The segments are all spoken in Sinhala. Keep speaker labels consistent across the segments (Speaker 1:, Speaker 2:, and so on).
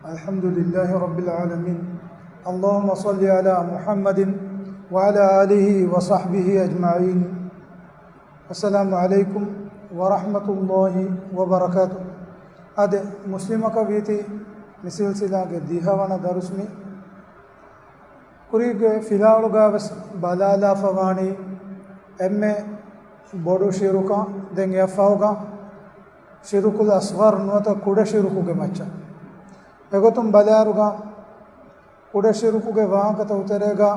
Speaker 1: الحمد لله رب العالمين اللهم صل على محمد وعلى آله وصحبه أجمعين السلام عليكم ورحمة الله وبركاته أد مسلمك بيتي مثل سلاك ديهوانا درسمي كريك فيلالوغا بس بالالا فواني أمي بودو شيروكا دين يفاوغا شيروكو الأصغر نوتا كودا شيروكو جماچا एगोतुम बलियारुगा कुड़ा शिरुकु के वहाँ का तो उतरेगा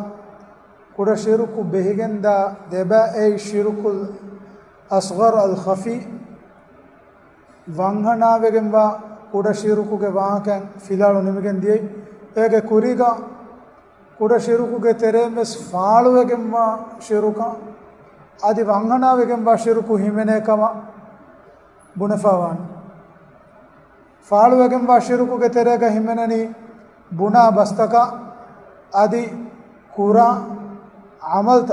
Speaker 1: कुड़ा शिरुकु बेहिगंदा देबा ए शिरुकुल असगर अल खफी वांगना वेगंबा कुड़ा शिरुकु के वहाँ के फिलालो निमिगन दिए एक कुरीगा कुड़ा शिरुकु के तेरे में फालु वेगंबा शिरुका आदि वांगना वेगंबा शिरुकु हिमेने कमा बुनफावान फालुवेगंबा शिरुकु के तेरेगा हिमेननी बुना बस्तका आदि कुरा अमलत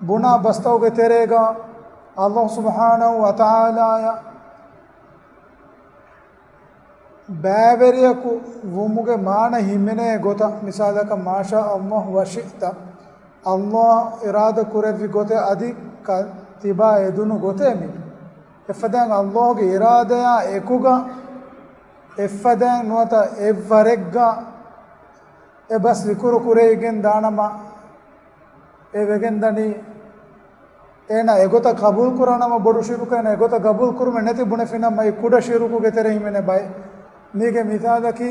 Speaker 1: बुना बस्तों के तेरेगा अल्लाह सुब्हानहु व तआला बैवेरिया को वुमुगे मान हिमेने गोता मिसाल का माशा अल्लाह वशिता अल्लाह इरादा कुरे भी गोते आदि का तिबा एदुनु गोते मी इफदंग अल्लाह के इरादा एकुगा එෆදන් නොත එවරෙග්ගා එබස් විකුරු කුරේගෙන් දානම ඒ වෙගෙන්දනි එන එගොත කබූල් කරනම බොඩු ශිරුක එන එගොත කබූල් කරුම නැති බුණ ෆිනම මේ කුඩ ශිරුකු ගෙතර හිමනේ බයි මේගේ මිතාදකි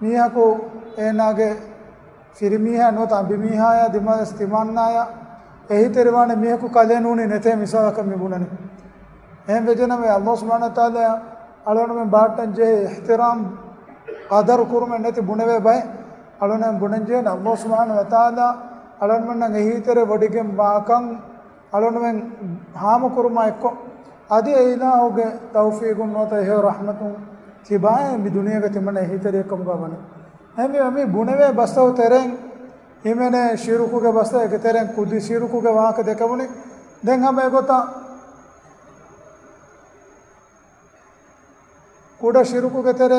Speaker 1: මියකෝ එනාගේ ෆිරිමිහා නොත අබිමිහාය දිමස් තිමන්නාය එහි තෙරවණ මියකු කලෙනුනි නැතේ මිසාක මිබුණනි එහෙන් වෙජන මේ අල්ලාහ් සුබ්හානහු තාලා अलोन में बाटन जे एहतराम आदर कुरम नेति बुनेवे बाय अलोन में बुनजे अल्लाह सुब्हानहु व तआला अलोन में नही तेरे वडिगे बाकं अलोन में हाम कुरमा एको आदि इला होगे तौफीक नोत है रहमतु थिबाए मी दुनिया के तिमने ही तेरे कम का बने हमें हमें बुनेवे बस्तव तेरे हिमेने शिरुकु के बस्ता के तेरे कुदी शिरुकु के वहां के देखबने देंग हम एगोता कुड़ा शिरुकु के तेरे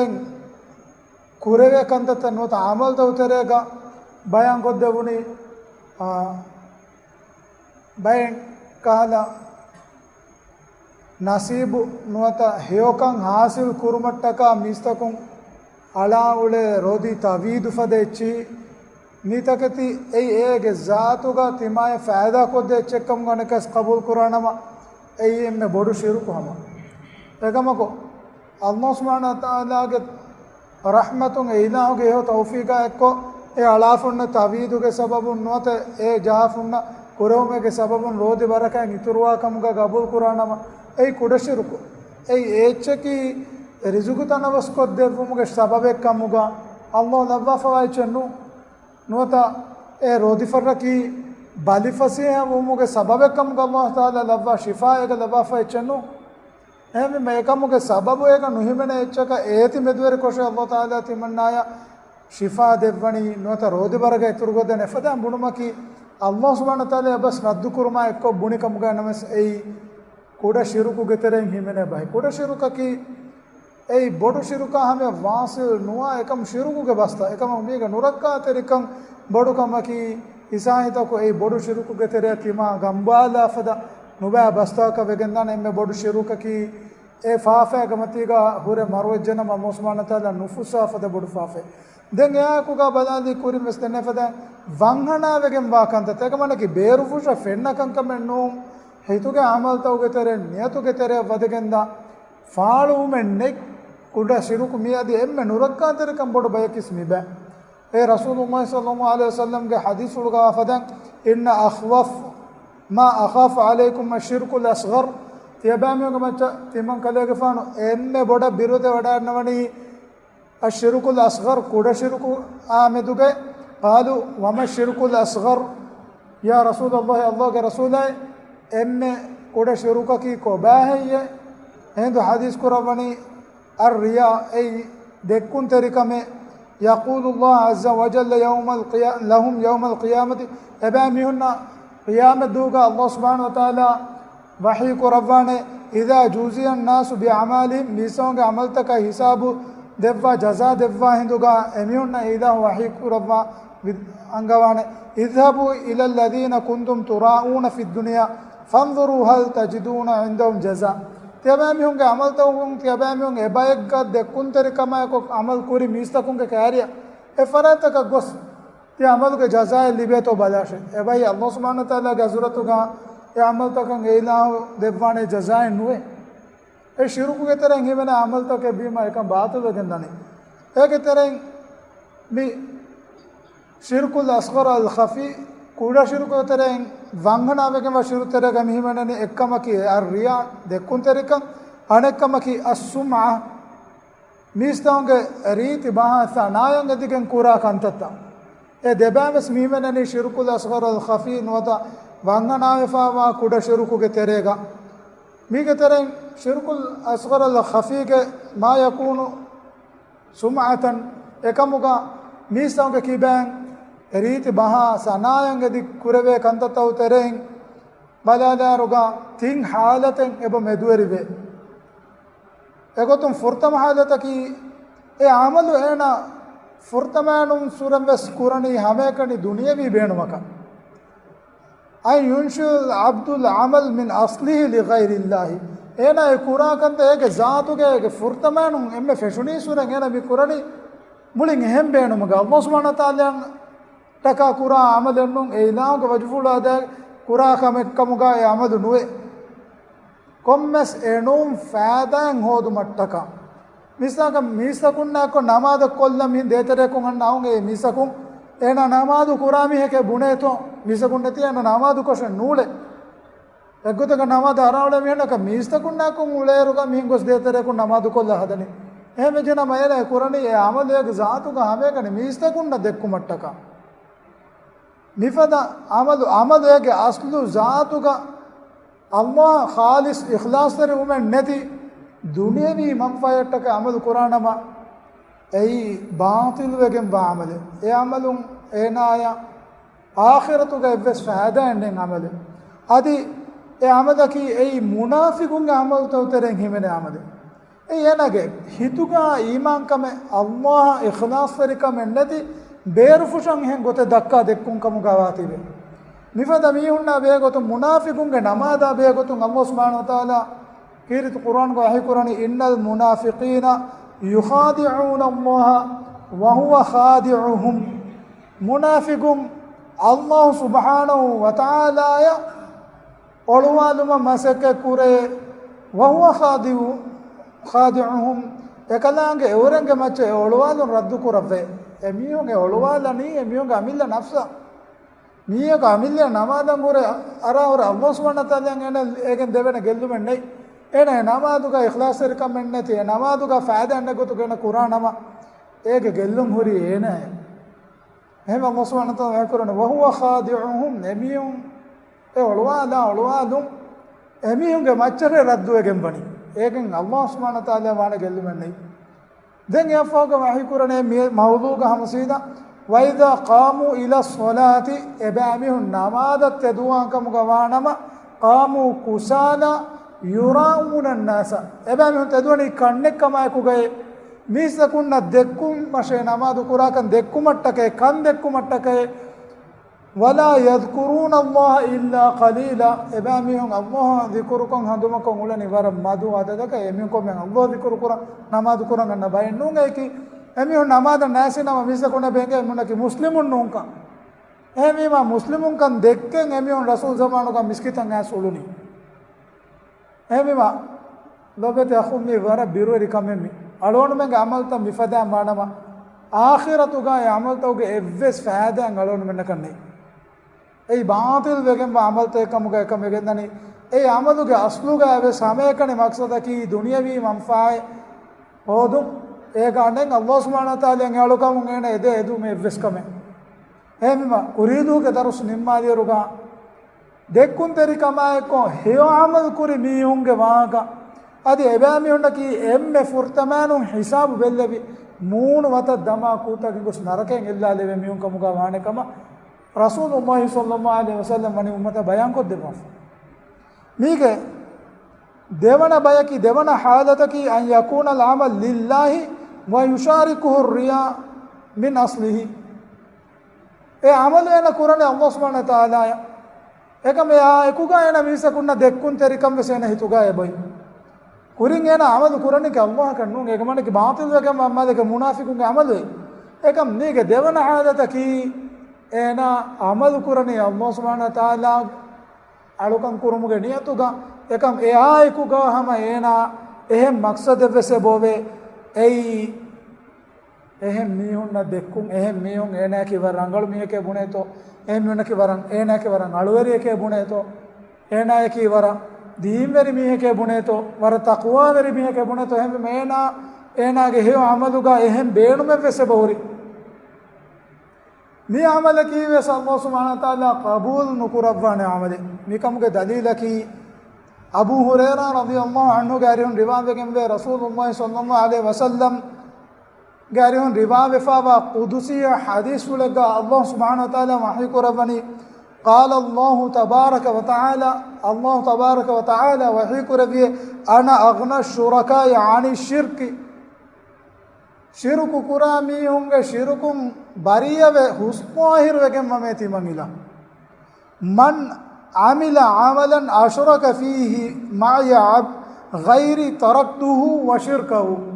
Speaker 1: कुरेवे कंदत नोत अमल तो तेरेगा बयां को देवुनी बयां काला नसीब नोत हेयोकं हासिल कुरुमट्टका मिस्तकुं अला उले रोदी तवीद फदेची नीतकती एगे जातुगा तिमाय फायदा को दे चेकम गणकस कबूल कुरानमा में बोडु शिरुकु हम एगमको अल्लाह सुब्हानहु व तआला के रहमतुं इलाहु के हो तौफीका एको ए अलाफुन तवीदु के सबब नोत ए जाफुन कुरोमे के सबब रोदि बरका नितुरवा कम का कबूल कुरानम ए कुडशिरुकु ए एचकी रिजुकु तनवस को देवुमुगे सबब कमुगा अल्लाह लव्वा फवाइचनु नोत ए रोदि फरकी बालिफसी है वुमुगे सबब कम का अल्लाह ताला लव्वा शिफा एक लव्वा फवाइचनु एम मेकमु के सबब एक नुहिमने एचक एति मेदवेर कोशे अल्लाह ताला तिमन्नाया शिफा देवणी नोत रोदि बरगे तुरगोदे नेफदा बुणुमकी अल्लाह सुब्हानहु ताला बस रद्दु कुरमा एको बुणिकम गा नमस ए कोडा शिरुकु गेतरे हिमने भाई कोडा शिरुक की ए बोडु शिरुका हमें वासिल नुआ एकम शिरुकु के बस्ता एकम उमीगा नुरक्का तेरिकम बोडु कमकी इसाहित को ए बोडु शिरुकु गेतरे तिमा गंबाला फदा नुबा बस्ता का वेगंदा ने में बोडु शिरुक की ए फाफे गमतीगा हुरे मरवजन अल्लाह सुब्हानहु ताला नुफुसा फद बोडु फाफे देंगे कुगा बदाली कुरी मस्तने फदा वंगना वेगम वाकंत तेगमन की बेरुफुश फेन्न कंक में नो हेतुगे अमल तोगे तेरे नियतुगे तेरे वदगंदा फालु में ने कुडा शिरुक मियादी एम नुरक्का तेरे कम बोडु बयकिस मिबे ए रसूलुल्लाह सल्लल्लाहु अलैहि वसल्लम के हदीस उलगा फदा इन अखवफ मा अखाफ अलैकुम अशिरकुल असगर तियबामियों मच्चा तिमं कलेगे फानो एन्ने बोडा बिरुदे वडानवनी अशिरकुल असगर कुडा शिरुकु आमेदुगे कालू वमा शिरकुल असगर या रसूल अल्लाह के रसूल है एन्ने कुडा शिरुका की कोबा है ये हिंदू हदीस कुरानी अर्रिया ए देखुन तरीका में यक़ूलुल्लाह अज़्ज़ वजल्ल लहुम यौमल क़ियामति एबामिहुन्ना क़ियामत दूगा अल्लाह सुब्हानहु व तआला वही को रवाने इदा जूज़िया अन्नास बिअमालिहिम मीसों के अमल तक का हिसाब දෙව්වා ජසා දෙව්වා හිඳුගා එමිහුන්න ඊදා වහී කුරවා අංගවානේ ඉذهبوا إلى الذين كنتم تراؤون في الدنيا فانظروا هل تجدون عندهم جزاء තියබෑමිහුන්ගේ අමල් තවුන් තියබෑමිහුන් එබයෙක්ගත් දෙක්කුන් තෙරිකමයක අමල් කුරි මිස්තකුන්ගේ කෑරිය එෆරතක ගොස් තිය අමල්ගේ ජසාය ලිබේතෝ බදාශේ එබයි අල්ලාහ් සුබ්හානහු තාලා ගසුරතුගා ඒ අමල් තකන් ඒලා දෙවවානේ ජසාය නුවේ ඒ ශිරුකුගේ තරන් හිවෙන අමල් තක බීම එක බාතුල ගෙන්දනේ ඒකේ තරන් මේ ශිරුකුල් අස්ගර අල් ඛෆී කුඩා ශිරුකුගේ තරන් වංගනාවකම ශිරුතරග මිහිමනනේ එක්කම කී අර රියා දෙක්කුන් තරික අනෙක්කම කී අස්සුමා මිස්තංගේ රීති බාහසා නායංග දිගෙන් කුරා කන්තත ඒ දෙබෑවස් මිහිමනනේ ශිරුකුල් අස්ගර අල් ඛෆී නොත වංගනාවෆාවා කුඩා ශිරුකුගේ තරේග මීගේ තරෙන් ශිරුකුල් අස්ගර අල් ඛෆීගේ මා යකුනු සුමඅතන් එකමුගා මිස්තංගේ කිබෑන් රීති බහා සනායංගදි කුරවේ කන්තතව තරෙන් බලාදාරුගා තින් හාලතෙන් එබ මෙදුවරිවේ එගොතුම් ෆුර්තම හාලතකි ඒ ආමලු එන ෆුර්තමානුම් සුරම්වස් කුරණී හැමකණි දුනියවි බේනුමක අය යුන්ෂුල් අබ්දුල් අමල් මින් අස්ලිහි ලිගෛරිල්ලාහි එන ඒ කුරාකන්ත ඒගේ ජාතුගේ ෆුර්තමානුම් එම්මෙ ෆෙෂුනී සුරන් එන මි කුරණි මුලින් එහෙම් බේනුමක අල්ලාහ් සුබ්හානහු තාලා टका कुरा आमदन्नुं एलांग वजफुलाद कुरा कमेक्कमुगा ए आमद नुवे कोम्मेस एनुम फादां होदु मट्टका मिसाक मिसकुन्ना को नमाद कोल्ला मिन देतरे को अन्नाउंगे मिसकुं एना नमादु कुरामी है के बुने तो मिसकुन्ना तियना नमादु कोश नूले එක්ගොතක නමාද අරවල මෙන්නක මිස්තකුන්නා කුන් උලේරුක මින් ගොස් දෙතරේ කුන් නමාදු කොල්ල හදනේ එහෙම ජන මයල කුරණී ඒ ආමලයක ජාතුක හැමකනේ මිස්තකුන්නා දෙක්කු මට්ටක නිෆද අමලයගේ අස්ලු ජාතුක අල්ලාහ් ખાලිස් ඉඛලාස් තර උමන් නැති දුනියවි මන්ෆයටක අමල් කුරානම එයි බාතිල් වෙගෙන් බාමල ඒ අමලුන් ඒනාය ආඛිරතුක එවස් ෆාදාෙන් අමල අදි ඒ අමදකි එයි මුනාෆිකුන්ගේ අමල් තවතරෙන් හිමෙන අමද ඒ යනගේ හිතුගා ඊමාන්කම අල්ලාහ් ඉඛලාස් තරිකම නැති ಬೇರುಫುಷಂ ಹೆಂಗ್ ಗೊತ್ತೆ ದಕ್ಕ ದೆಕ್ಕುಂ ಕಮು ಗವಾತಿವೆ ನಿಫದ ಮೀಹುನ್ನ ಬೇಗೊತ್ತು ಮುನಾಫಿಕುಂಗೆ ನಮಾದ ಬೇಗೊತ್ತು ಅಲ್ಲಾಹ್ ಸುಬ್ಹಾನಹು ವ ತಆಲಾ ಕೀರಿತು ಕುರಾನ್ ಗೋ ಅಹಿ ಕುರಾನಿ ಇನ್ನಲ್ ಮುನಾಫಿಕೀನ ಯುಖಾದಿಊನ ಅಲ್ಲಾಹ ವ ಹುವ ಖಾದಿಉಹುಂ ಮುನಾಫಿಕುಂ ಅಲ್ಲಾಹ್ ಸುಬ್ಹಾನಹು ವ ತಆಲಾಯ ಒಳುವಾಲುಮ ಮಸಕೆ ಕುರೆ ವ ಹುವ ಖಾದಿಉಹುಂ එකලාගේ එවරංගේ මච්චේ ඔළුවාලුන් රද්දු කරවේ එමියෝගේ ඔළුවාලනි එමියෝගේ අමිල්ල නෆ්ස මියක අමිල්ල නමාදන් ගොර අරවර අල්ලාහ් සුබ්හානහු තාලාන් එන ඒකෙන් දෙවෙන ගෙල්ලුමෙන් නෙයි එන නමාදුක ඉඛලාස් රකම් නැති නමාදුක ෆායදා නැගොතු කරන කුරානම ඒකේ ගෙල්ලුම් හොරි එන එහෙම අල්ලාහ් සුබ්හානහු තාලා කරන වහුව ખાදිඋහුම් එමියෝන් ඒ ඔළුවාලුන් එමියෝගේ මච්චරේ රද්දු එකෙන් බණි ඒකෙන් අල්ලාහ් සුබ්හානහු තාලා වාන ගෙල්ලුමන්නේ දැන් යෆෝග වහී කුරනේ මවුදුග හමසීදා වයිදා قاموا الى الصلاه එබෑමිහු නමාදත් යදුවාකම ගවානම قاموا කුසාලා යුරාඋන الناس එබෑමිහු තදුවනි කන්නෙක්කමයි කුගේ මිසකුන්න දෙක්කුම් මෂේ නමාදු කුරාකන් දෙක්කුමට්ටකේ කන් දෙක්කුමට්ටකේ ولا يذكرون الله إلا قليلا إبامهم الله ذكركم هندمكم ولا نبار مادو هذا ذاك إميكم من الله ذكركم نماذ كوران نباين نونغا كي إميهم نماذ الناس نما ميسكونا بينك إمونا كي مسلمون نونكا إميما مسلمون كان دكين إميهم رسول زمانو كان مسكتان ناس أولوني إميما لبت أخومي ورا بيرو ركامي ألون من عمل تام مفادا مانما آخرة توغا عمل توغا إفس فادا ألون من نكني ඒ බාතිල් වෙගෙන් අමල් තේකමුග එකම ගෙන්දනි ඒ අමලුගේ අස්ලුගේ වේ සමයකනේ මක්සද කි දුනියවි මන්ෆායි හොදුම් ඒ ගානෙන් අල්ලාහ් සුබ්හානහු තාලාන් යාලුකම් එන එදු මේ වෙස්කම එහෙම කුරීදුගේ දරුස් නිම්මාදියරුගා දෙක්කුන් තරිකමයිකෝ හේව අමල් කුරි මීහුන්ගේ වාගා අදි එබෑමි හොන්න කි එම්මෙ ෆුර්තමානුන් හිසාබ් බෙල්ලවි මූණ වත දමා කූතගේ ගොස් නරකෙන් එල්ලා ලෙවෙ මීහුන් කමුගා වානකම රසූලුල්ලාහි සල්ලල්ලාහු අලයිහි වසල්ලම් මනි උම්මත බයන් කොත් දෙපස් මේක දෙවන බයකි දෙවන حالතකි අන් යකුන අල් අමල් ලිල්ලාහි ويشاركه الرياء من أصله عمل أنا قرآن الله سبحانه وتعالى එකම යා එකුගා එන මිසකුන්න දෙක්කුන් තෙරිකම් වෙසෙන හිතුගා එබයි කුරින් එන අමල් කුරණ එක අල්ලාහ කන්නු එක මණක බාතිල් වකම අම්මදක මුනාෆිකුන්ගේ අමල් වේ එකම් නේක දෙවන ආදතකි එන අමල් කුරණේ අල්ලාහ සුබ්හානහු තාලා අලුකම් කුරුමුගේ නියතුගා එකම් එයා එකුගා හැම එන එහෙම් මක්සද වෙසේ බෝවේ එයි එහෙම් මිහුන්න දෙක්කුන් එහෙම් මිහුන් එන කිවර රංගල මියකේ බුනේතෝ එහෙම වෙනකේ වරන් ඒනකේ වරන් අලුවරියකේ බුනේතෝ ඒනායකේ වරන් දීම්වැරි මිහකේ බුනේතෝ වර තක්වාවැරි මිහකේ බුනේතෝ එහෙම මේනා ඒනාගේ හේව අමදුගා එහෙම බේනුම වෙස බෝරි මේ අමල කීවේ අල්ලාහ් සුබ්හානහු තාලා කබූල් නුකුරවන්නේ අමල නිකම්ගේ දලීලකි අබූ හුරෛරා රදියල්ලාහු අන්හු ගාරියන් රිවාවෙකෙන් වේ රසූලුල්ලාහ් සල්ලල්ලාහු අලයිහි වසල්ලම් ගාරියන් රිවාවෙ ෆාවා කුදුසිය හදීස් වලගා අල්ලාහ් සුබ්හානහු තාලා වහී කරවනි قال الله تبارك وتعالى الله تبارك وتعالى وحي كربيه انا اغنى الشركاء عن الشرك شرك كرامي هونگه شركم بريوه حسماهر وگم مميتي منيلا من عمل عملا اشرك فيه معي غير تركته وشركه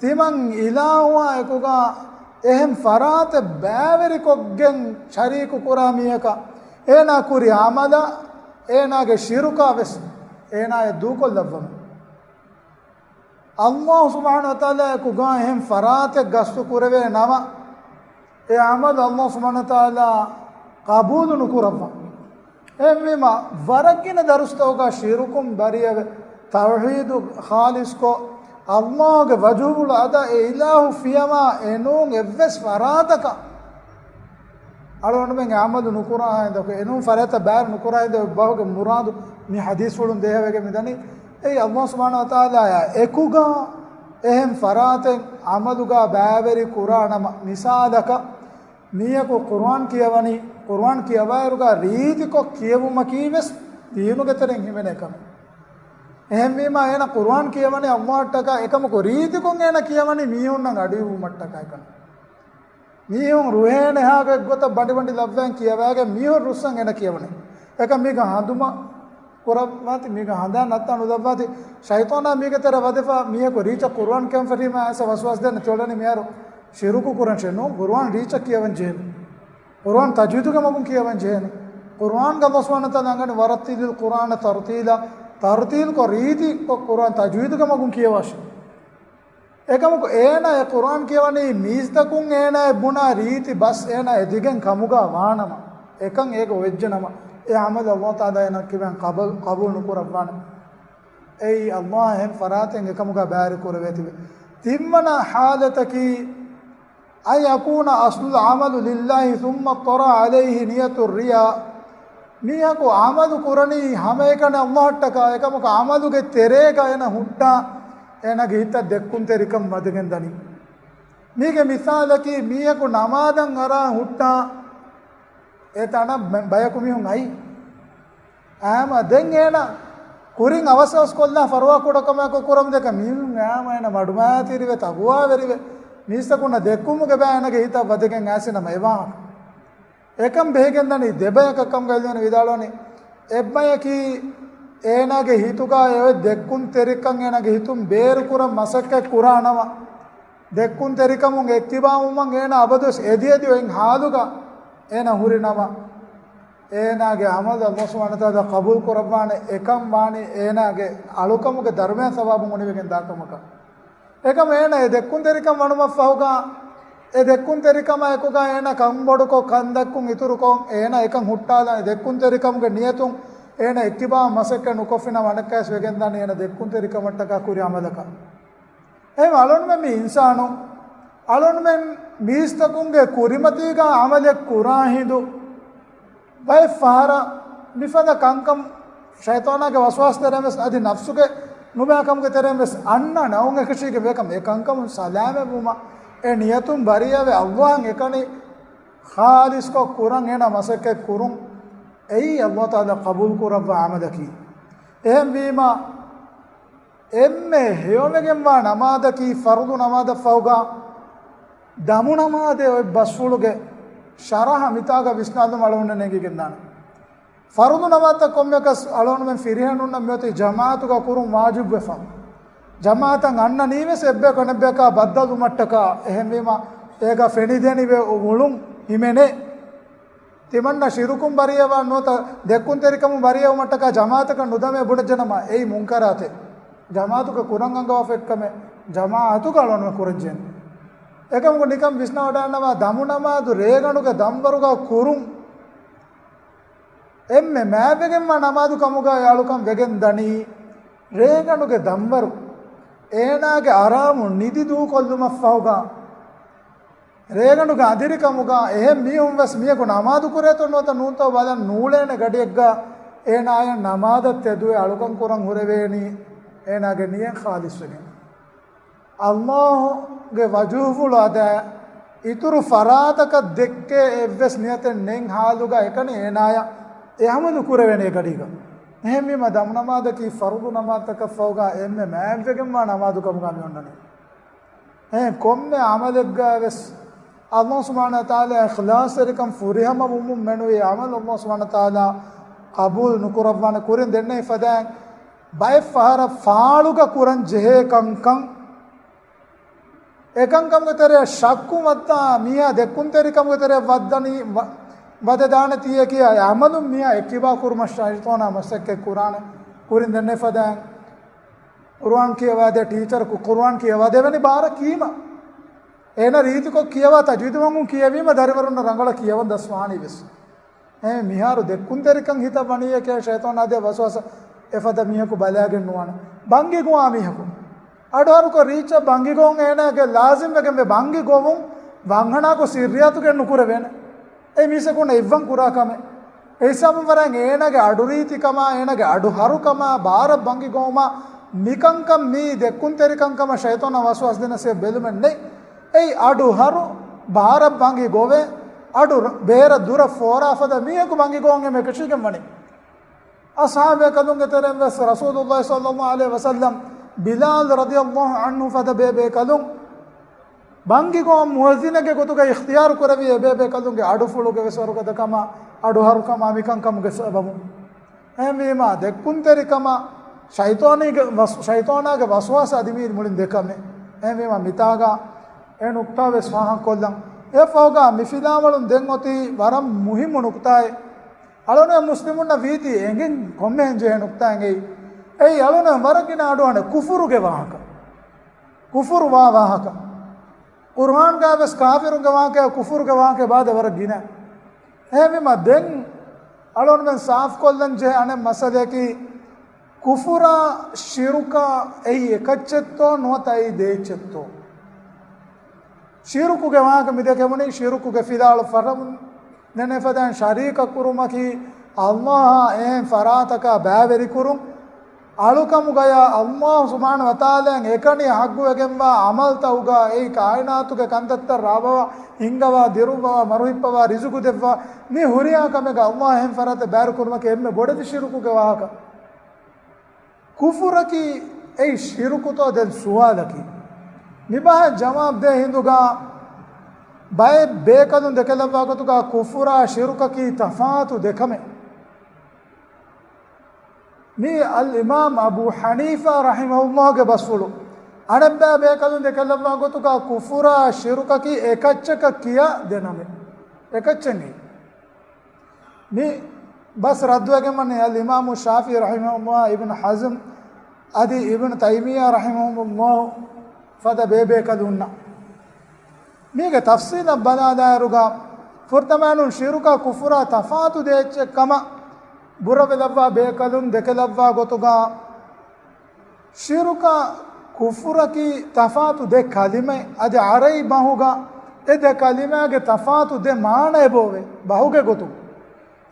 Speaker 1: තිමන් ඉලාවා එකුගා එහෙම් ෆරාත බෑවරි කොග්ගෙන් ශරීකු කුරාමියක ඒනා කුරි ආමද ඒනාගේ ශිරුකා වෙස් ඒනාය දූකොල්ලවම අල්ලාහ් සුබ්හානහු වතාලා එකුගා එහෙම් ෆරාත ගස්තු කුරවේ නම ඒ ආමද අල්ලාහ් සුබ්හානහු වතාලා කබූල් නුකුරව එම්මම වරකින දරුස්තෝගා ශිරුකුම් බරියව තවහීද් ખાලිස් ko Allah ke wajhul ada ilahu fiyama enun evves faradaka alon men amadu nukura inda ko enun farata bar nukura inda bahuge muradu mi hadis wulun dehawege midani ei Allah subhanahu wa taala ya ekuga ehem faraten amaduga baaveri qur'ana misalaka miyako qur'an kiyawani qur'an kiyawairuga reeti ko kiyawuma kiwes diinu geteren himene kam එහෙම වීම එන කුර්ආන් කියවනේ අම්මාට්ටක එකම කො රීතිකුන් එන කියවනේ මීහුන් නම් අඩි වූ මට්ටක එකන මීහුන් රුහේන හාගේ ගොත බඩි බඩි ලබ්වෙන් කියවගේ මීහුන් රුස්සන් එන කියවනේ එක මේක හඳුම කොරවාති මේක හඳා නැත්තන උදව්වාති ෂයිතානා මේකතර වදෆා මීහ කො රීච කුර්ආන් කම් ෆරීම ඇස වස්වාස් දෙන චොලනේ මියාරෝ ශිරුකු කුර්ආන් ෂෙනෝ කුර්ආන් රීච කියවන් ජේ කුර්ආන් තජ්වීද් කමකුන් කියවන් ජේ කුර්ආන් ගල්ලාහ් සුබ්හානහු තාලා ngane වරතිල් කුර්ආන තර්තීලා तरतील को रीति को कुरान तजवीद का मगुन किया वाश एकम को एना ए कुरान कियावनी मीज तकुन एना बुना रीति बस एना एदिगन कमुगा वानम एकं एक वेज्जनम ए अमल अल्लाह ताला एना किवन कबूल नुकुरवान ए अल्लाह हम फरातें एकमुगा बार कुरवेति तिम्मना हालतकी ay yakuna aslu amalu lillahi thumma tara alayhi niyatu riya miyako amalu kurani hama ekane Allah taka ekama amalu ge terega ena hutta ena gita dekkun terikam madagen dani mige misalaki miyako namadan ara hutta etana bayaku mihun ai ama den ena kurin avasas kolla farwa kodakama ko kuram deka mihun ama ena maduma tirive tagwa verive මිස්සකුණ දෙක්කුමුගේ බෑනගේ හිත වදකෙන් ඇසෙනම එවා එකම් බෙහෙගෙන් දනි දෙබයකකම් ගල්වන විදාලෝනේ එබ්බයකි ඒනගේ හිතුකා ඒ දෙක්කුන් තෙරිකම් එනගේ හිතුම් බේර කුර මසක්ක කුරානව දෙක්කුන් තෙරිකමුන් එක්තිබාමුන් එන අබදොස් එදියදී වෙන් හාලුකා එන හුරිනව ඒනගේ අමල් අල්ලාහ් සුබ්හානහු තාලා කබූල් කරවන එකම් වාණි ඒනගේ අලුකමුගේ ධර්මය සවාබුන් උනිවෙන් දාකමක ekam ena e dekkun terikam wanuma fahuga e dekkun terikam ekuga ena kamboduko kandakkun ituruko ena ekam huttala e dekkun terikam ge niyatun ena ittiba masakka nukofina wanakas wegen dan ena dekkun terikam wattaka kuri amalaka em alon me insanu alon men mistakun ge kurimati ga amale kurahidu bay fara mifada kankam shaytana ge waswas teremes adi nafsuge නුබෑකම් තරෙමස් අන්න නවුන් එකශීක වේකම් ඒකංකම් සලාම බුම ඒ නියතුම් බරියවේ අල්ලාහ් එකනේ ખાලිස් को कुरान एना मसके कुरुम एई अल्लाह ताला कबूल करब आमदकी एम बीमा එම්මෙ හේවමගෙන්වා නමාදකී ෆර්දු නමාද ෆෞගා දමු නමාදේ ඔය බස්ෆුලුගේ ශරහ මිතාග විස්නාදම අලවන්න නෙගිගෙන්දාන ෆර්දු නමාත කොම්මකස් අලවන්න මෙන් ෆිරිහනුන්න මෙති ජමාතුග කුරුම් වාජිබ් වෙෆම් ජමාතන් අන්න නීවෙස් එබ්බේ කොනෙබ්බේක බද්දදු මට්ටක එහෙම වීම ඒක ෆෙනිදෙනි වේ උළුම් හිමෙනේ තිමන්න ශිරුකුම් බරියවා නොත දෙක්කුන් තෙරිකම බරියව මට්ටක ජමාතක නුදමේ බුඩ ජනම එයි මුන්කරාතේ ජමාතුක කුරං අංගව එක්කම ජමාතු කලවන්න කුරජෙන් එකමක නිකම් විස්නවඩන්නවා දමු නමාදු රේගණුක දම්බරුක කුරුම් එම්මෙ මෑබෙගෙන්ම නමාදු කමුග යාලුකම් වෙගෙන් දනී රේගණුගේ දම්බරු ඒනාගේ අරාමු නිදි දූ කොල්දුම ෆවුගා රේගණුගේ අදිරි කමුගා එහෙම් මියුම් වස් මියකු නමාදු කුරේතු නොත නූතව බලන් නූලේන ගඩියෙක්ගා ඒනාය නමාදත් යදුවේ අලුකම් කුරං හුරවේනි ඒනාගේ නියන් ખાලිස් වෙගෙන අල්ලාහ්ගේ වජූහුල අද ඉතුරු ෆරාතක දෙක්කේ එවස් නියතෙන් නෙන් හාලුගා එකනේ ඒනාය එහමදු කුරවෙනේ ගඩියක එහෙම මේ දම් නමාද කි ෆර්දු නමාතක ෆෞගා එම්මෙ මෑම්ෆෙගෙන් මා නමාදු කම ගමි ඔන්නනේ කොම්මේ අමලග්ගා වෙස් අල්ලාහ් සුබ්හානහු තාලා ඉඛලාස් එරිකම් ෆුරිහම මුම් මෙනුවේ අමල් අල්ලාහ් සුබ්හානහු තාලා කබූල් නුකුරවන කුරින් දෙන්නේ ෆදාන් බය ෆහර ෆාලුග කුරන් ජෙහෙ කංකං එකංකම් ගතරේ ශක්කු මත්තා මියා දෙකුන් තෙරිකම් ගතරේ වද්දනි වද දාන තිය කිය අමලු මියා එකිබා කුර්ම ෂයිතෝනා මසක්ක කුරාන කුරින් දෙන්නේ ෆදාන් කුර්ආන් කියවාද ටීචර් කුර්ආන් කියවාද වෙනි බාර කීම එන රීති කො කියවා තජවිද මං කියවීම දරිවරුන් රංගල කියව දස්වානි වෙස් මිහාරු දෙකුන් තෙරිකම් හිත වණිය කිය ෂයිතෝනා දේ වසවස එෆද මියකු බලාගෙන නුවන බංගි ගෝවා මියකු අඩවරු කො රීච බංගි ගෝන් එනගේ ලාසිම් වගේ මේ බංගි ගෝවුන් වංහනා කො සිරියතු ගෙන නුකුර වෙන ඒ මිසකුණ ඉවන් කුරාකම ඒ සම්වරන් ඒනගේ අඩු රීතිකම ඒනගේ අඩු හරුකම බාර බංගි ගෝම මිකංකම් මේ දෙකුන් තෙරිකංකම ෂයිතෝන වස්වස් දෙනසේ බෙලුමන්නේ ඒ අඩු හරු බාර බංගි ගෝවේ අඩු බේර දුර ෆෝරාෆද මියකු බංගි ගෝන්ගේ මේ කෂිකම් වනේ අස්හාබේ කලුන්ගේ තරම් වස් රසූලුල්ලාහි සල්ලල්ලාහු අලයිහි වසල්ලම් බිලාල් රදියල්ලාහු අන්හු ෆද බේබේ කලුන් බංගි ගෝම් මුහසිනගේ ගොතුගේ ඉක්තියාර කරවිය බේබේ කලුන්ගේ අඩු ෆුලුගේ වසරුකද කම අඩු හරුකම මිකංකම්ගේ සබමු එමෙම දෙකුන් තෙරිකම ෂයිතෝනාගේ වස්වාස අදිමීර් මුලින් දෙකම එමෙම මිතාගා ඒ නුක්තාවේ ස්වාහන් කොල්ලන් ඒ ෆෝගා මිෆිලාවලුන් දෙන් ඔති වරම් මුහිම් නුක්තායි අලෝනේ මුස්ලිමුන්න වීති එංගෙන් කොම්මෙන් ජේ නුක්තාංගේ ඒ අලෝනේ වරකින අඩවන කුෆුරුගේ වාහක කුෆුරු වාහක කුර්ආන් ගාවස් කාෆිරුගේ වාහක කුෆුරුගේ වාහක බාද වරකින එහෙම දෙන් අලෝනේ සාෆ් කොල්ලන් ජේ අනේ මසදකි කුෆුරා ශිරුකා ඒ එකච්චත්තෝ නොතයි දෙච්චත්තෝ ශිරුකුගේ වාහක මිදකෙමුනි ශිරුකුගේ ෆිදාල ෆරමුන් නene fadan sharika kurumaki Allah en farataka bæveri kurum alukamu gaya Allah subhanahu wa taala ekani haggu egemba amal tauga ei kainatuge kandatta rabawa hingawa diruwa maruhippawa rizuku devwa me huriya kamega Allah en farata bæru kurumaki emme bodedi shirukuge wahaka kufuraki ei shiruku to den suwalaki nibah jawab de hinduga बाय बेकदुन देखेलवागतुगा कुफुरा शिरुक की तफातु देखमे मी अल इमाम अबू हनीफा रहिमहुल्लाह के बसुलु अनब्बा बेकदुन देखेलवागतुगा कुफुरा शिरुक की एकच्चक किया देनमे एकच्चंगी मी बस रद्दुगे मने अल इमाम शाफी रहिमहुल्लाह इब्न हज़म अदि इब्न तैमिया रहिमहुल्लाह फद बेकदुन्ना මේක තෆ්සීල බලාදාරුගා ෆුර්තමානුන් ශිරුකා කුෆුරා තෆාතු දෙච්ච කම බුරවෙලවා බේකලුන් දෙකලවා ගොතුගා ශිරුකා කුෆුරකි තෆාතු දෙ කලිමේ අද අරයි බහුගා එද කලිමාගේ තෆාතු දෙ මානේ බෝවේ බහුගේ ගොතු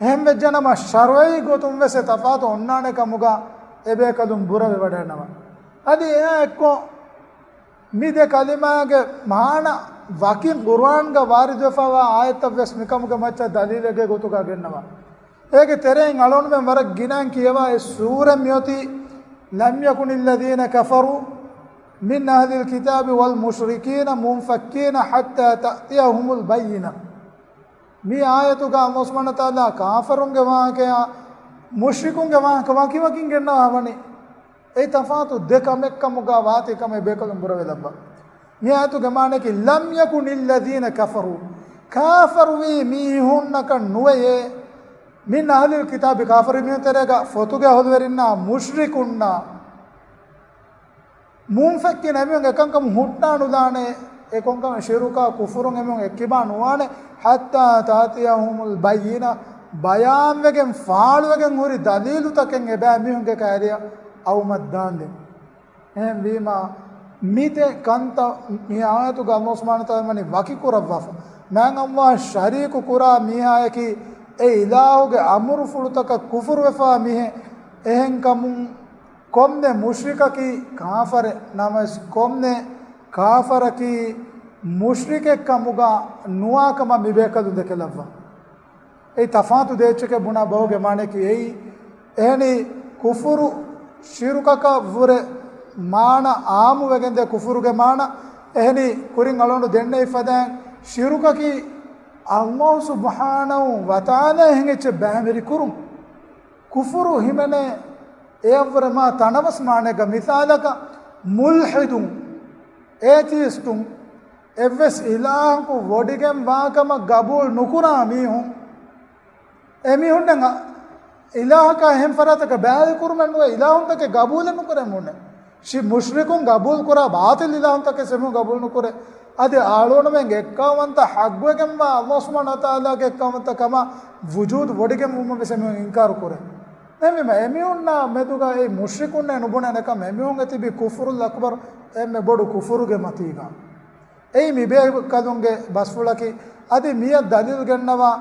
Speaker 1: එහෙම වෙජනම ශරවයි ගොතුම් වෙසේ තෆාතු ඔන්නානේ කමුගා එබේකලුන් බුරවෙ වඩනවා අද එක්කෝ මිද කලිමාගේ මාන वाकिन कुरान का वारिद वफावा आयत वस मिकम का मच्चा दलील के गोतु का गिनवा एक तेरे अलोन में मरक गिनान कियवा सूर म्योति لم يكن الذين كفروا من أهل الكتاب والمشركين منفكين حتى تأتيهم البينة මේ ආයතුක අල්ලාහ් සුබ්හානහු තාලා කාෆරුන්ගේ වාක්‍යය මුශ්රිකුන්ගේ වාක්‍ය වකින් ගෙන්නවවනේ ඒ තෆාතු දෙකම එක්කමුගා වාතිකම බේකලම් බුර වෙලබ්බා මේ ආයතුක මානේ කි ලම් යකුනිල් ලදීන කෆරු කාෆර් වී මීහුන්නක නුවේ මින් අහ්ලිල් කිතාබ් කාෆර් මින් තරගා ෆතුගේ හොදවරින්නා මුශ්රිකුන්නා මුන්ෆක්කින එමුන් එකංකම හුට්ටානු දානේ ඒකොංකම ශිරුකා කුෆුරුන් එමුන් එක්කිබා නුවානේ හත්තා තාතියහුමුල් බයිනා බයාම් වගෙන් ෆාළු වගෙන් හොරි දලීලු තකෙන් එබෑ මිහුන්ගේ කාර්ය අවමත් දාන්නේ එහෙන් වීම මිතේ කන්ත මේ ආයතු ගම්මස් මානතමනි වකි කුරවෆ මං අල්ලාහ් ශරීකු කුරා මිහායකි ඒ ඉලාහුගේ අමුරු ෆුලුතක කුෆුරු වෙෆා මිහෙ එහෙන් කමුන් කොම්නේ මුශ්රිකකි කාෆර නමස් කොම්නේ කාෆරකි මුශ්රිකෙක් කමුගා නුවාකම මිබේකදු දෙකලවා ඒ තෆාතු දෙච්චක බුණා බෝගේ මානේ කි ඒ එහෙනි කුෆුරු ශිරුකක වර මාන ආමු වගෙන්ද කුෆුරුගේ මාන එහෙනි කුරින් අලොණු දෙන්නේ ඉෆදන් ශිරුකකි අල්ලාහ් සුබ්හානහු වතාලා එහෙච්ච බෑමරි කුරුම් කුෆුරු හිමනේ එවරම තනවස් මානක මිසාලක මුල්හිදුන් ඒතිස්තුන් එවස් ඉලාහු වඩිගෙන් වාකම ගබුල් නුකුරා මිහුන් එමිහුන් නං ඉලාහක එහෙම් ෆරතක බෑ කුරුමන් නුවේ ඉලාහුන් තක ගබුල් නුකරේ මොන ෂි මුශ්රිකුන් ගබුල් කුරා බාතිල් ඉලාහුන් තක සෙමු ගබුල් නුකරේ අද ආලෝණමෙන් එක්කවන්ත හග්වගෙන් වා අල්ලාහ් සුබ්හානහු තාලාගේ එක්කවන්ත කම වුජූද් වඩිගෙන් මුම මෙසෙමු ඉන්කාර කරේ එමෙම එමිහුන්නා මෙතුගා ඒ මුශ්රිකුන් නුබුණ නකම එමිහුන් ඇතිබි කුෆුරුල් අක්බර් එමෙ බොඩු කුෆුරුගේ මතීගා ඒ මිබේ කදුන්ගේ බස්ෆුලකි අද මිය දලිල් ගන්නවා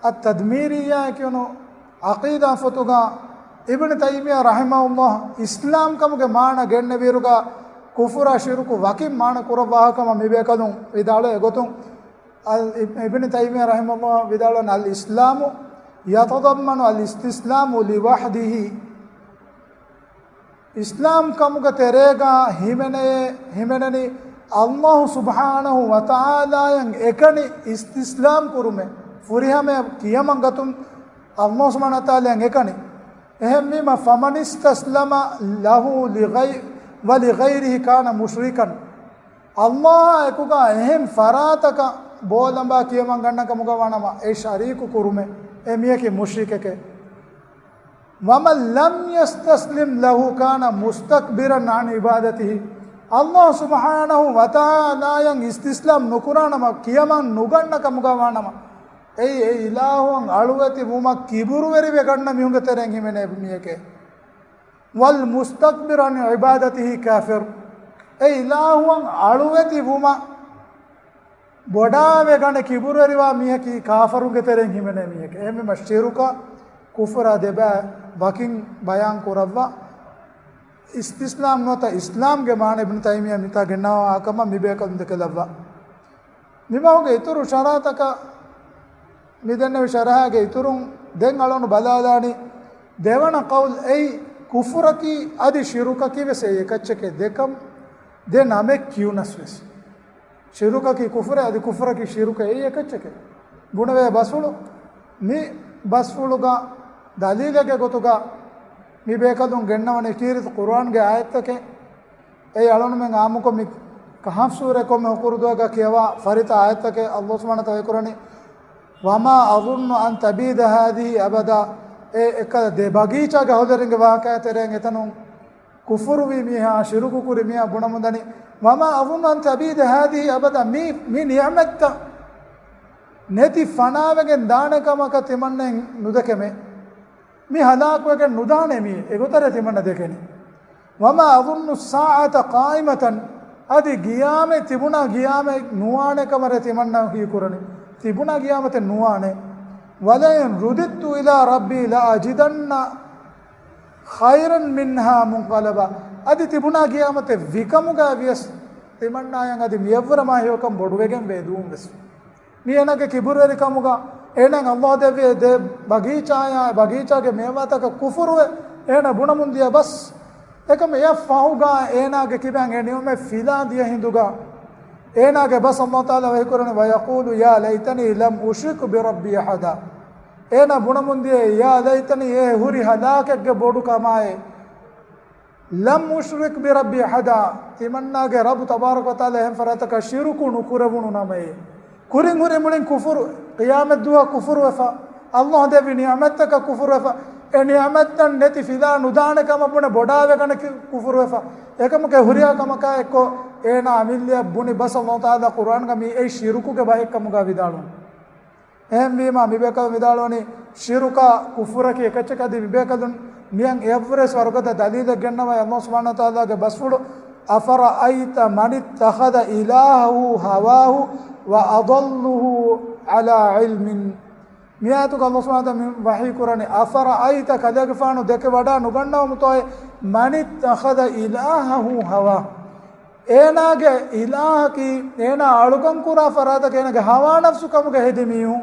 Speaker 1: අත්-තද්මීරියා කියනු අකීදා ෆතුගා ඉබ්න තයිමියා රහිමහුල්ලාහ් ඉස්ලාම් කමුගේ මාන ගෙන්න වීරුගා කුෆුරා ශිරුකු වකින් මාන කුරවාහකම මිබේ කදුන් විදාලේ ගොතුන් ඉබ්න තයිමියා රහිමහුල්ලාහ් විදාලන අල් ඉස්ලාමු යතදම්මනු අල් ඉස්තිස්ලාමු ලිවහදිහි ඉස්ලාම් කමුගේ තෙරේගා හිමෙනනි අල්ලාහ් සුබ්හානහු වතාලායන් එකනි ඉස්තිස්ලාම් කුරුමෙ ෆුරිහම කියමන් ගතුම් අල්ලාහ් සුබ්හානහු වතාලායන් එකනි එහෙම වීම ෆමනිස්තස්ලම ලහු ලිගෛරිහි කාන මුශ්රිකන් අල්ලාහ් එකුගා එහෙම් ෆරාතක බෝලඹා කියමන් ගන්නක මුගවනම ඒ ශරීකු කුරුමෙ එමියකේ මුශ්රිකකේ වමන් ලම් යස්තස්ලිම් ලහු කාන මුස්තක්බිරන් අන් ඉබාදතිහි අල්ලාහ් සුබ්හානහු වතාලායන් ඉස්තිස්ලාම් නුකුරානම කියමන් නුගන්නක මුගවනම ඒ ඉලාහුන් අලුවති මුම කිබුරු වෙරි වෙගන්න මිහුඟ තරෙන් හිමනේ මියකේ වල් මුස්තක්බිරන් ඉබාදතිහි කාෆිර් ඒ ඉලාහුන් අලුවති මුම බොඩා වෙගන්න කිබුරු වෙරිවා මියකි කාෆරුගේ තරෙන් හිමනේ මියකේ එමෙ මස්තිරුක කුෆරා දෙබා වකින් බයන් කරවවා ඉස්තිස්ලාම් නොත ඉස්ලාම්ගේ මාන ඉබ්න තයිමියා මිතා ගෙන්නවා ආකම මිබේකම් දෙකලවා නිමෝගේ ඉතුරු ශරාතක මිදන්න ශරහගේ ඉතුරුන් දෙන් අලොණු බලාදානි දෙවන කවුල් ඒ කුෆරකි අදි ශිරුකකි වෙසේ එකච්චකේ දෙකම් දෙනමෙ කියුනස්වස් ශිරුකකි කුෆර අදි කුෆරකි ශිරුක ඒ එකච්චකේ ගුණවේ බස්වලු මේ බස්වලුගා දලීලගේ ගොතුගා මිබේකදුන් ගෙන්නවනේ කීරිත කුර්ආන්ගේ ආයතකේ ඒ අලොණු මෙන් ආමුකො මි කහෆ් සූරේ කොම හුකුරුදෝගා කියවා ෆරිත ආයතකේ අල්ලාහ් සුබ්හානහු තාලා කරන්නේ වමා අظن අන් තබීද හාදී අබදා ඒ එක දෙ බගීචාගේ හොදරින්ගේ වාකයතරෙන් එතනුන් කුෆුරු වී මිහා ශිරුකු කුරි මිහා බුණමුදනි වමා අظن අන් තබීද හාදී අබදා මේ නියමත නැති ෆනාවගෙන් දානකමක තිමන්නේ නුදකෙමේ මේ හදාකුවක නුදානේ මේ ඒගොතර තිමන්න දෙකනේ වමා අظن الساعه قائمه අදි ගියාමේ තිබුණා ගියාමේ නුවානකම රතිමන්නා කී කුරණේ තිබුණා ගියාමත නුවානේ වලයන් රුදිත්තු ඉලා රබ්බි ලා අජිදන්න khairan minha munqalaba අදි තිබුණා ගියාමත විකමුගා වියස් තිමන්නායන් අදි මියවරමා හයකම් බොඩු වෙගෙන් වේදුම් වෙස් මියනගේ කිබුරරි කමුගා එනං අල්ලාහ් දෙවිය බගීචාගේ මේවාතක කුෆුරුව එන බුණමුන්දිය බස් එකම ය ෆහුගා ඒනාගේ කිබන් එනියොම ෆිලා දිය හිඳුගා ඒනාගේ බස් අල්ලාහ් තාලා වහී කරන වයකූලු යා ලයිතනි ලම් උෂ්රික් බිරබ්බි අහදා ඒනා බුණමුන්දියේ යා ලයිතනි ඒ හුරි හදාකගේ බොඩු කමායේ ලම් උෂ්රික් බිරබ්බි අහදා තිමන්නාගේ රබ් තබාරක වතාලා එහෙන් ෆරතක ශිරුකු නුකුරවුණු නමේ kurin huri mulin kufur qiyamat dua kufur wafa Allah devi ni'amatka kufur wafa e ni'amatan neti fida nudana kama bune bodave kana kufur wafa ekam ke huriya kama ka ekko ena amilya buni bas Allah taala Quran ga mi ei shiruku ke ba ekam ga vidalu ehm vima mibeka vidaloni shiruka kufura ke ekachka di mibeka dun miyan evre swargada dalil gennawa Allah subhanahu wa taala ge basfudu afara aita man ittakhadha ilahahu hawahu وأضله على علم مياتك الله سبحانه وتعالى وحي قرآن أفرأيت كذلك فانو دك ودا نغنى ومتوي من اتخذ إلهه هوا اینا کے الہ کی اینا أڑکم کرا فرادا کے اینا کے ہوا نفس کم کے ہدمیو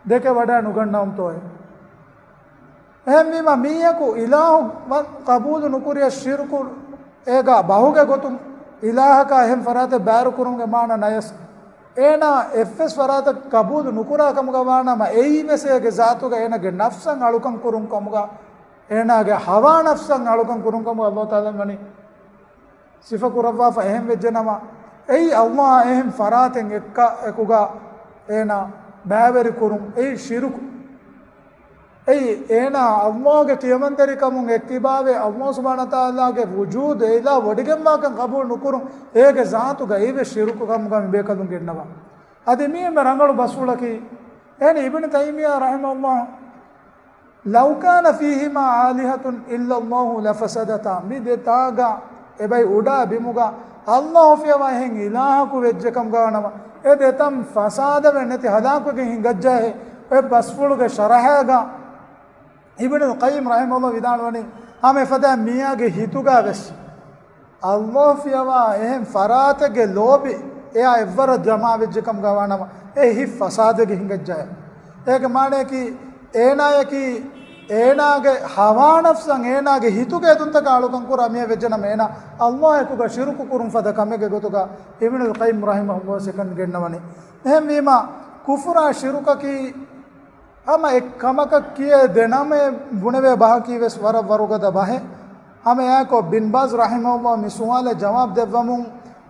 Speaker 1: دک ودا نغنى ومتوي එහෙම මීයකු ඉලාහු කබූල් නුකුරිය ශිර්කු ඒගා බහුගේ ගොතුම් ඉලාහක එහෙම ෆරාත බෑරු කුරුම්ගේ මාන නයස් ඒනා එෆ්එස් ෆරාත කබූල් නුකුරා කමුගා වානම එයි මෙසේගේ ذاتුගේ එනගේ නෆ්සන් අලුකම් කුරුම් කමුගා එනාගේ හවා නෆ්සන් අලුකම් කුරුම් කමුගා අල්ලාහ් තාලා ගනි සිෆ කුරවා ෆහෙම් වෙජනම එයි අල්ලාහ් එහෙම ෆරාතෙන් එක්ක එකුගා ඒනා බෑවරි කුරුම් එයි ශිර්කු ඒ ඒනා අල්ලාහගේ තියමන්තරිකමුන් එක්තිබාවේ අල්ලාහ් සුබ්හානහු තාලාගේ වුජූද් ඒලා වඩගෙම්මාකන් කබූල් නුකුරු ඒගේ ذاتුගේ ඒවේ ශිරුකු කම්ගම බේකදුන් ගෙන්නවා අද මේ රංගලු බස්වලකි එනි ඉබ්න තයිමියා රහිමහුල්ලාහ් ලව් කාන ෆීහිමා ආලිහතුන් ඉල්ලා අල්ලාහ් ලෆසදතා මිදතාගා එබයි උඩා බිමුගා අල්ලාහ් ෆියවා හෙන් ඉලාහකු වෙජ්ජකම් ගානවා ඒ දෙතම් ෆසාද වෙන්නති හදාකුගේ හිඟජ්ජා ඒ බස්වලගේ ශරහාගා ඉබ්න क़යිම් රහිමහුල්ලාහ් විදානවනේ හමේ ෆදා මියාගේ හිතුගා වෙස් අල්ලාහ් ෆියවා එහෙන් ෆරාතගේ ලෝබි එයා එවර ජමා වෙජ්ජකම් ගවනවා ඒ හි ෆසාදගේ හිඟජ්ජා ඒක මානේ කි ඒනායකි ඒනාගේ හවා නෆ්සන් ඒනාගේ හිතුගේ දුන්තක අලුකම් කුරා මිය වෙජ්ජන මේනා අල්ලාහ් එකුගේ ශිරුකු කුරුම් ෆද කමගේ ගොතුගා ඉබ්න क़යිම් රහිමහුල්ලාහ් සකන් ගෙන්නවනේ එහෙන් වීම කුෆරා ශිරුකකි हम एक कमक किए देना में बुनवे बाह की वेस वर वरुगद बाहे हम या को बिन बाज रहमहुल्लाह मिसवाले जवाब देवमु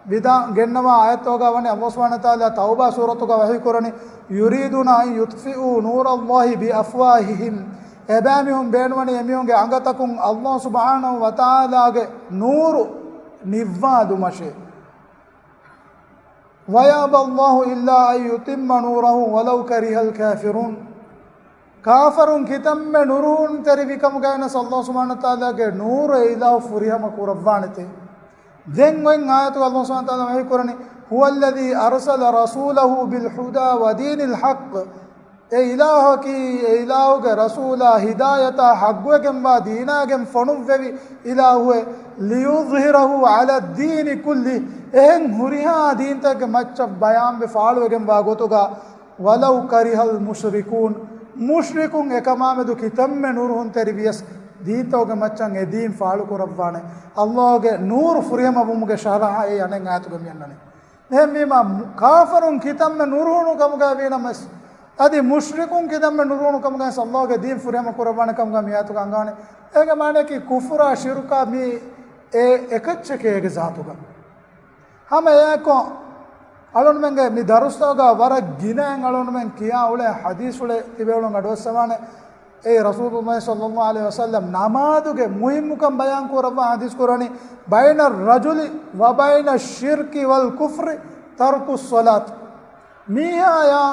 Speaker 1: विदा गेन्नवा आयत होगा वने अल्लाह सुब्हानहु तआला तौबा सूरत का वही करनी युरीदुना युत्फिउ नूर अल्लाह बि अफवाहिहिम एबामिहुम बेनवने एमियुंगे अंगतकुं अल्लाह सुब्हानहु व तआला गे नूर निव्वादु मशे वयाब अल्लाह इल्ला अन युतिम्म नूरहु वलौ करिहल काफिरून काफरुन कितम में नूरून तेरी विकम गए न अल्लाह सुब्हानहु तआला के नूर इला फुरिहम कुरवानते देन वन आयत अल्लाह सुब्हानहु तआला वही करनी हुवल्लज़ी अरसल रसूलहु बिल हुदा व दीनिल हक़ ए इलाह की इलाह के रसूला हिदायत हक़ के बा दीना के फनुवेवी इलाह हुए लियुज़हिरहु अला दीन कुल्ली एन हुरिहा दीन तक मच्च बयान बे फाल के बा गोतुगा वलौ करिहल मुशरिकून मुशरिकुन एकमामेदु कितम में नूर हुन तेरिवियस दीन तोगे मच्चन ए दीन फालु को रब्बाने अल्लाह के नूर फुरियम अबुमुगे शहरा ए अने गायत गम यन्नने ने मीमा काफरुन कितम में नूर हुन कम गा वेना मस अदि मुशरिकुन कितम में नूर हुन कम गा अल्लाह के दीन फुरियम को रब्बाने कम गा मियात गंगाने एगे माने कि कुफरा शिरका मी ए एकच्छ के एगे जातुगा हम ए को अलोन मेंगे मी दरुस्तोगा वर गिनें अलोन में किया उले हदीस उले तिबेलों गडोस सवाने ए रसूलुल्लाह सल्लल्लाहु अलैहि वसल्लम नमाज़ुगे मुहिमुकम बयान को रब्बा हदीस कुरानी बैन रजुल व बैन शिरकी वल कुफ्र तर्कुस सलात मिया या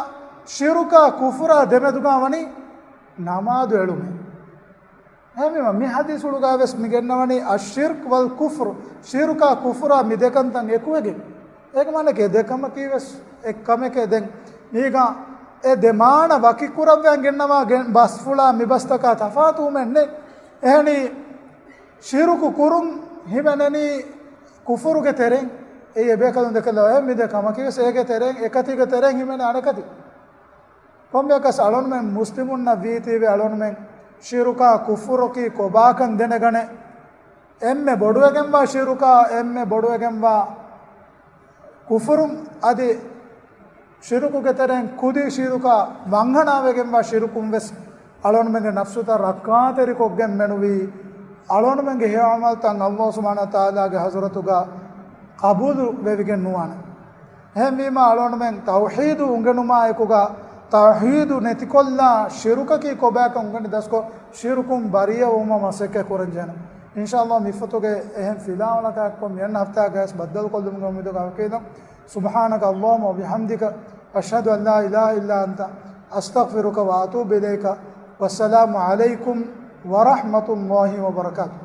Speaker 1: शिरुका कुफरा देमेदुगा वनी नमाज़ एलुमे हेमे मी हदीस उलुगा वेस मिगेन्नवनी अशिर्क वल कुफ्र शिरुका कुफरा मिदेकंतन एकुवेगे एक माने के देखम की वेस एक कमे के दें नीगा ए देमान वकी कुरव्यन गिन्नवा बसफुला मिबस्तका तफातु में ने एहनी शिरुकु कुरुम हिमननी कुफुरु के तेरे ए बेकल देखलो ए मि देखम की वेस एके तेरे एकति के तेरे हिमने अनेकति कोम्बे का सालोन में मुस्लिमुन न वीति वे अलोन में शिरुका कुफुरु की कोबाकन देने गने එම්මෙ බොඩුවගෙන්වා ශිරුකා එම්මෙ බොඩුවගෙන්වා කුෆුරුම් අදි ශිරුකුගේ තරෙන් කුදි ශිරුකා වංහනාවගෙන්වා ශිරුකුම් වෙස් අලොන්මෙන්ගේ නෆ්සුත රක්කාතරි කොග්ගෙන් මෙනුවී අලොන්මෙන්ගේ හේවමල් තන් අල්ලාහ් සුබ්හානහු තාලාගේ හසරතුගා කබූල් වෙවිගෙන් නුවාන එහෙම වීම අලොන්මෙන් තෞහීද් උංගනුමා එකුගා තෞහීද් නැතිකොල්ලා ශිරුකකී කොබෑක උංගනි දස්කෝ ශිරුකුම් බරිය උම මසක කරන්ජන ඉන්ෂාඅල්ලාහ් මිෆතුගේ එහෙම ෆිලාවලකක් කොම් යන්න හෆ්තා ගෑස් බද්දල් කොල්ලුම් ගොමිද ගවකේද සුබ්හානක අල්ලාහුම්ම වබිහම්දික අෂහදු අන් ලා ඉලාහා ඉල්ලා අන්ත අස්තග්ෆිරුක ව අතූබු ඉලෛක වස්සලාමු අලයිකුම් වරහ්මතුල්ලාහි වබරකාතුහු